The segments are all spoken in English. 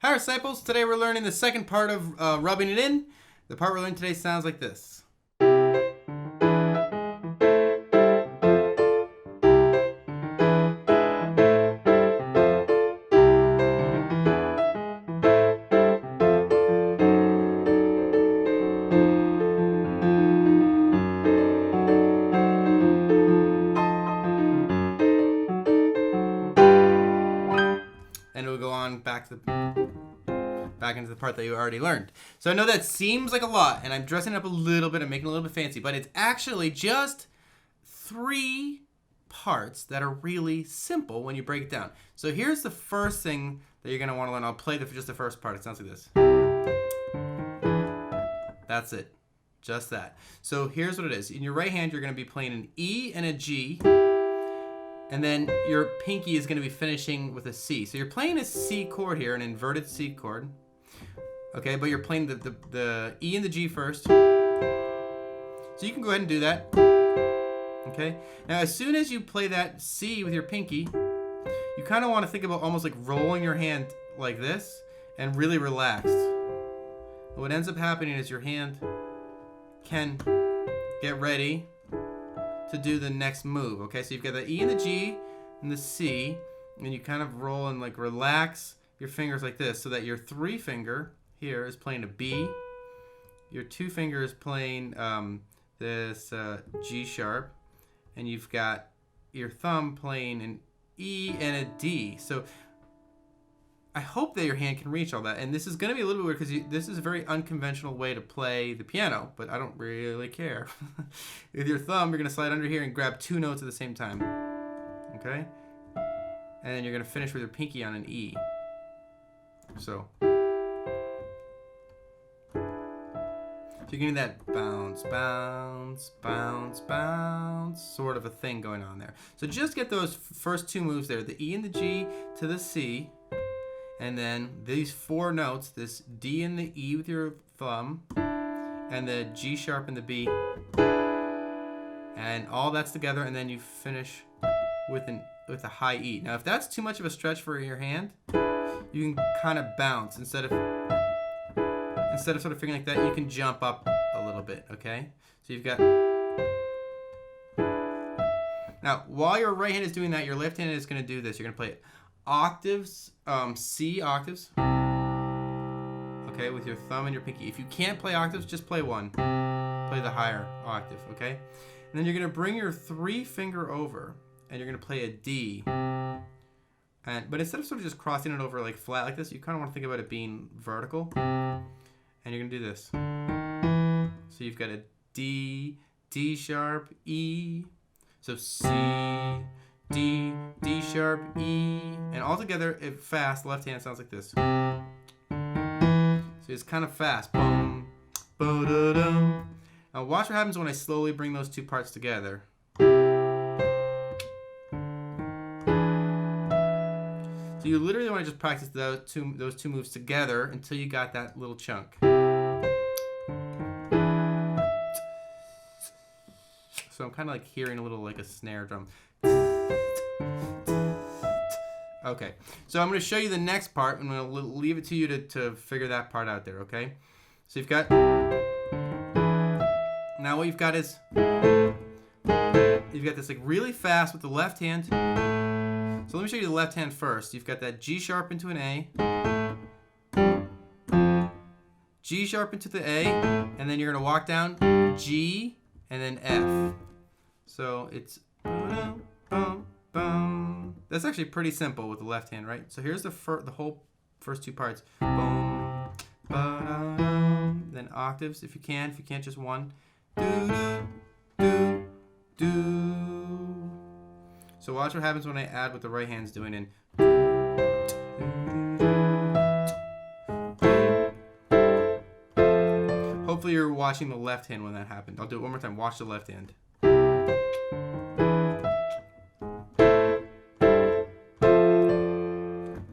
Hi disciples, today we're learning the second part of rubbing it in. The part we're learning today sounds like this. And we'll go on back into the part that you already learned. So I know that seems like a lot, and I'm dressing it up a little bit and making it a little bit fancy, but it's actually just 3 parts that are really simple when you break it down. So here's the first thing that you're going to want to learn. I'll play just the first part. It sounds like this. That's it. Just that. So here's what it is. In your right hand, you're going to be playing an E and a G. And then your pinky is going to be finishing with a C. So you're playing a C chord here, an inverted C chord. Okay, but you're playing the E and the G first. So you can go ahead and do that. Okay, now as soon as you play that C with your pinky, you kind of want to think about almost like rolling your hand like this and really relaxed. What ends up happening is your hand can get ready to do the next move. Okay, so you've got the E and the G and the C, and you kind of roll and like relax your fingers like this so that your 3 finger here is playing a B, your 2 finger is playing this G sharp, and you've got your thumb playing an E and a D. So I hope that your hand can reach all that. And this is going to be a little bit weird because this is a very unconventional way to play the piano, but I don't really care. With your thumb, you're going to slide under here and grab 2 notes at the same time. Okay? And then you're going to finish with your pinky on an E. So you're getting that bounce, bounce, bounce, bounce sort of a thing going on there. So just get those first 2 moves there, the E and the G to the C, and then these 4 notes, this D and the E with your thumb, and the G sharp and the B, and all that's together, and then you finish with a high E. Now if that's too much of a stretch for your hand, you can kind of bounce instead of sort of figuring like that, you can jump up a little bit, okay? So you've got... Now, while your right hand is doing that, your left hand is going to do this. You're going to play octaves, C octaves, okay, with your thumb and your pinky. If you can't play octaves, just play one. Play the higher octave, okay? And then you're going to bring your 3 finger over, and you're going to play a D. But instead of sort of just crossing it over like flat like this, you kind of want to think about it being vertical. And you're going to do this. So you've got a D, D sharp, E. So C, D, D sharp, E. And all together, fast, left hand sounds like this. So it's kind of fast. Boom, ba-da-dum. Now watch what happens when I slowly bring those 2 parts together. So you literally want to just practice those two moves together until you got that little chunk. So I'm kind of like hearing a little like a snare drum. Okay, so I'm going to show you the next part. I'm going to leave it to you to figure that part out there, okay? So you've got... Now what you've got is... You've got this like really fast with the left hand. So let me show you the left hand first. You've got that G sharp into an A. G sharp into the A. And then you're going to walk down G and then F. So it's... That's actually pretty simple with the left hand, right? So here's the whole first 2 parts. Boom, ba-dum, then octaves if you can. If you can't, just 1. Do, do, do. So watch what happens when I add what the right hand's doing in. Hopefully you're watching the left hand when that happened. I'll do it one more time. Watch the left hand.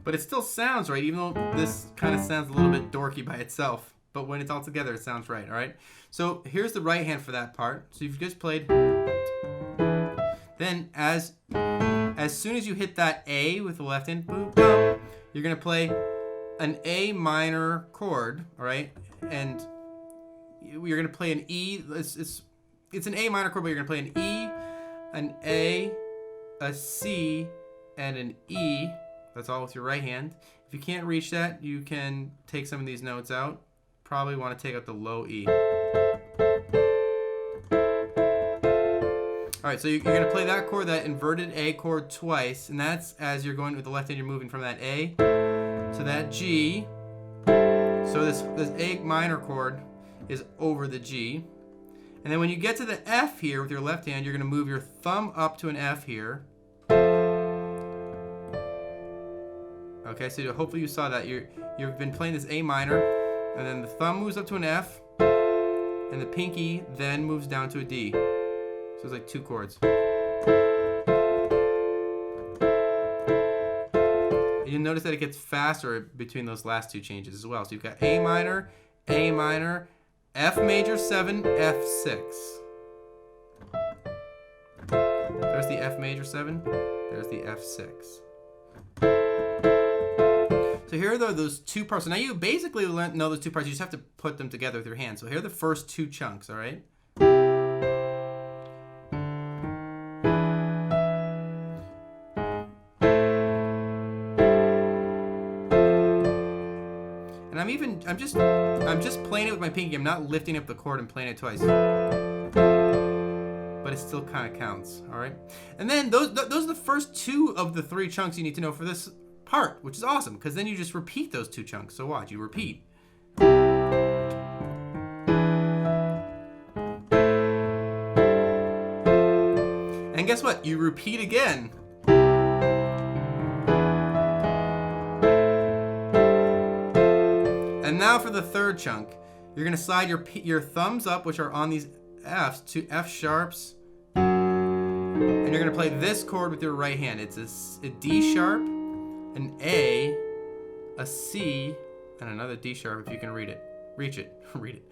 But it still sounds right, even though this kind of sounds a little bit dorky by itself. But when it's all together, it sounds right, all right? So here's the right hand for that part. So you've just played. Then as soon as you hit that A with the left hand, boom, boom, you're going to play an A minor chord, all right? And you're gonna play an E. It's an A minor chord, but you're gonna play an E, an A, a C, and an E. That's all with your right hand. If you can't reach that, you can take some of these notes out. Probably want to take out the low E. All right, so you're going to play that chord, that inverted A chord twice, and that's as you're going with the left hand, you're moving from that A to that G. So this A minor chord is over the G. And then when you get to the F here with your left hand, you're going to move your thumb up to an F here. Okay, so hopefully you saw that. You've been playing this A minor, and then the thumb moves up to an F, and the pinky then moves down to a D. So it's like 2 chords. And you'll notice that it gets faster between those last 2 changes as well. So you've got A minor, F major 7, F6. There's the F major 7, there's the F6. So here are those 2 parts. So now you basically know those 2 parts. You just have to put them together with your hands. So here are the first 2 chunks, all right? And I'm just playing it with my pinky. I'm not lifting up the chord and playing it twice. But it still kind of counts, all right? And then those are the first 2 of the 3 chunks you need to know for this part, which is awesome, because then you just repeat those 2 chunks. So watch, you repeat. And guess what? You repeat again. And now for the 3rd chunk, you're gonna slide your thumbs up, which are on these Fs, to F sharps, and you're gonna play this chord with your right hand. It's a D sharp, an A, a C, and another D sharp if you can read it. Reach it. Read it.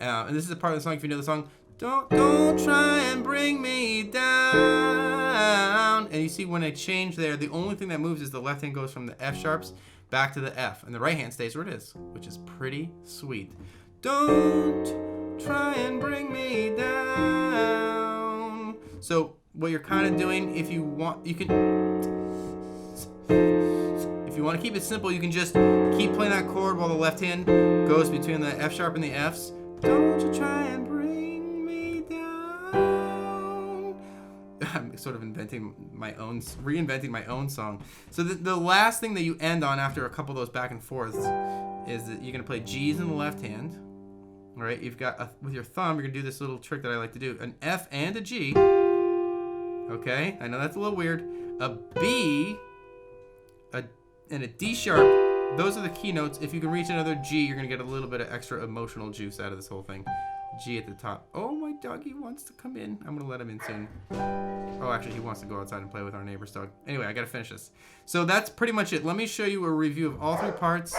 And this is a part of the song, if you know the song. Don't try and bring me down. And you see when I change there, the only thing that moves is the left hand goes from the F sharps back to the F, and the right hand stays where it is, which is pretty sweet. Don't try and bring me down. So what you're kind of doing, if you want to keep it simple, you can just keep playing that chord while the left hand goes between the F sharp and the Fs. Don't you try and bring me down. I'm sort of reinventing my own song. So the last thing that you end on after a couple of those back and forths is that you're going to play G's in the left hand. All right, you've got, with your thumb, you're going to do this little trick that I like to do. An F and a G. Okay, I know that's a little weird. A B, and a D sharp. Those are the key notes. If you can reach another G, you're going to get a little bit of extra emotional juice out of this whole thing. G at the top. Oh, my doggy wants to come in. I'm going to let him in soon. Oh, actually, he wants to go outside and play with our neighbor's dog. Anyway, I got to finish this. So that's pretty much it. Let me show you a review of all 3 parts.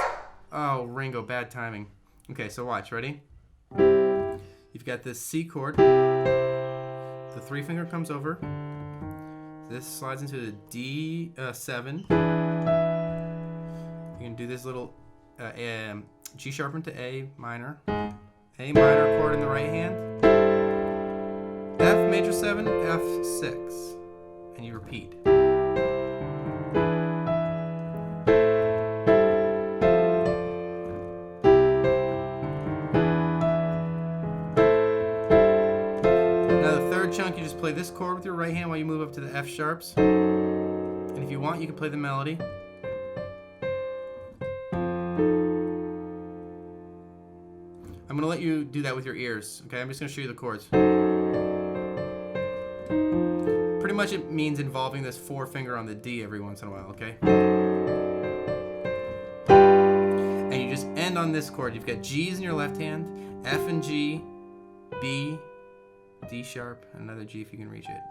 Oh, Ringo, bad timing. Okay, so watch. Ready? You've got this C chord. The 3 finger comes over. This slides into the D7. You can do this little G sharp into A minor chord in the right hand, F major 7, F6, and you repeat. Now the 3rd chunk, you just play this chord with your right hand while you move up to the F sharps, and if you want, you can play the melody. I'm going to let you do that with your ears, okay? I'm just going to show you the chords. Pretty much it means involving this 4 finger on the D every once in a while, okay? And you just end on this chord. You've got G's in your left hand, F and G, B, D sharp, and another G if you can reach it.